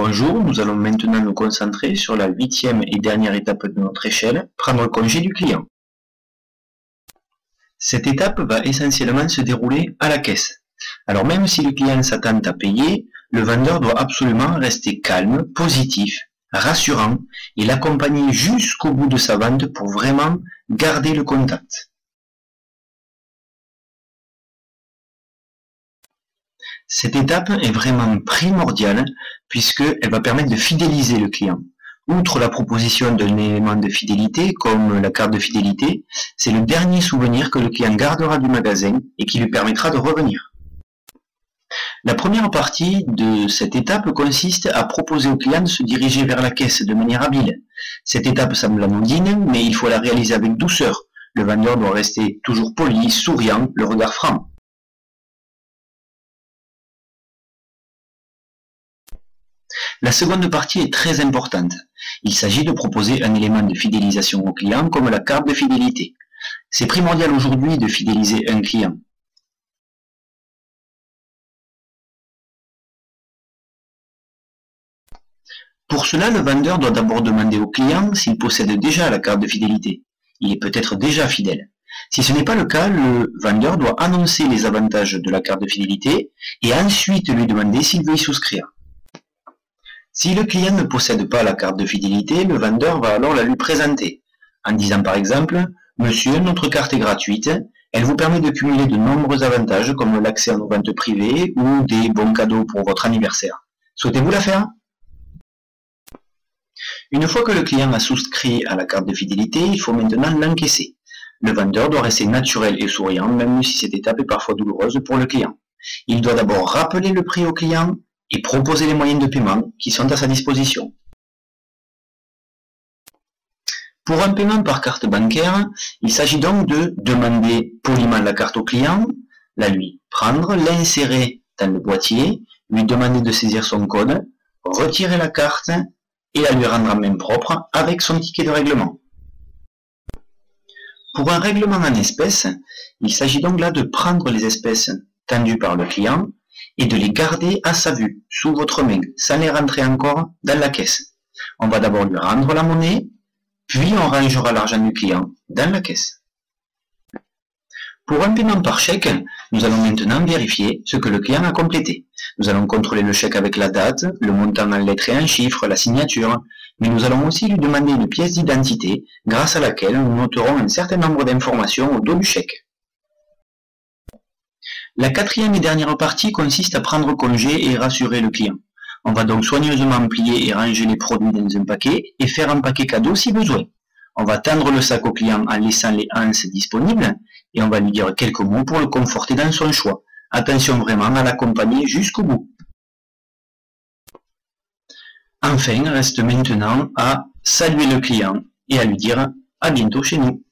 Bonjour, nous allons maintenant nous concentrer sur la 8e et dernière étape de notre échelle, prendre congé du client. Cette étape va essentiellement se dérouler à la caisse. Alors même si le client s'attend à payer, le vendeur doit absolument rester calme, positif, rassurant et l'accompagner jusqu'au bout de sa vente pour vraiment garder le contact. Cette étape est vraiment primordiale puisqu'elle va permettre de fidéliser le client. Outre la proposition d'un élément de fidélité comme la carte de fidélité, c'est le dernier souvenir que le client gardera du magasin et qui lui permettra de revenir. La première partie de cette étape consiste à proposer au client de se diriger vers la caisse de manière habile. Cette étape semble anodine, mais il faut la réaliser avec douceur. Le vendeur doit rester toujours poli, souriant, le regard franc. La seconde partie est très importante. Il s'agit de proposer un élément de fidélisation au client comme la carte de fidélité. C'est primordial aujourd'hui de fidéliser un client. Pour cela, le vendeur doit d'abord demander au client s'il possède déjà la carte de fidélité. Il est peut-être déjà fidèle. Si ce n'est pas le cas, le vendeur doit annoncer les avantages de la carte de fidélité et ensuite lui demander s'il veut y souscrire. Si le client ne possède pas la carte de fidélité, le vendeur va alors la lui présenter, en disant par exemple « Monsieur, notre carte est gratuite, elle vous permet de cumuler de nombreux avantages comme l'accès à nos ventes privées ou des bons cadeaux pour votre anniversaire. Souhaitez-vous la faire ?» Une fois que le client a souscrit à la carte de fidélité, il faut maintenant l'encaisser. Le vendeur doit rester naturel et souriant, même si cette étape est parfois douloureuse pour le client. Il doit d'abord rappeler le prix au client et proposer les moyens de paiement qui sont à sa disposition. Pour un paiement par carte bancaire, il s'agit donc de demander poliment la carte au client, la lui prendre, l'insérer dans le boîtier, lui demander de saisir son code, retirer la carte et la lui rendre en main propre avec son ticket de règlement. Pour un règlement en espèces, il s'agit donc là de prendre les espèces tendues par le client et de les garder à sa vue, sous votre main, sans les rentrer encore dans la caisse. On va d'abord lui rendre la monnaie, puis on rangera l'argent du client dans la caisse. Pour un paiement par chèque, nous allons maintenant vérifier ce que le client a complété. Nous allons contrôler le chèque avec la date, le montant en lettres et en chiffres, la signature, mais nous allons aussi lui demander une pièce d'identité grâce à laquelle nous noterons un certain nombre d'informations au dos du chèque. La quatrième et dernière partie consiste à prendre congé et rassurer le client. On va donc soigneusement plier et ranger les produits dans un paquet et faire un paquet cadeau si besoin. On va tendre le sac au client en laissant les anses disponibles et on va lui dire quelques mots pour le conforter dans son choix. Attention vraiment à l'accompagner jusqu'au bout. Enfin, reste maintenant à saluer le client et à lui dire à bientôt chez nous.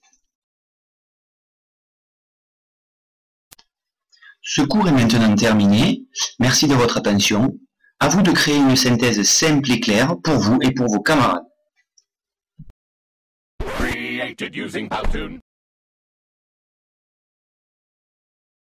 Ce cours est maintenant terminé. Merci de votre attention. À vous de créer une synthèse simple et claire pour vous et pour vos camarades.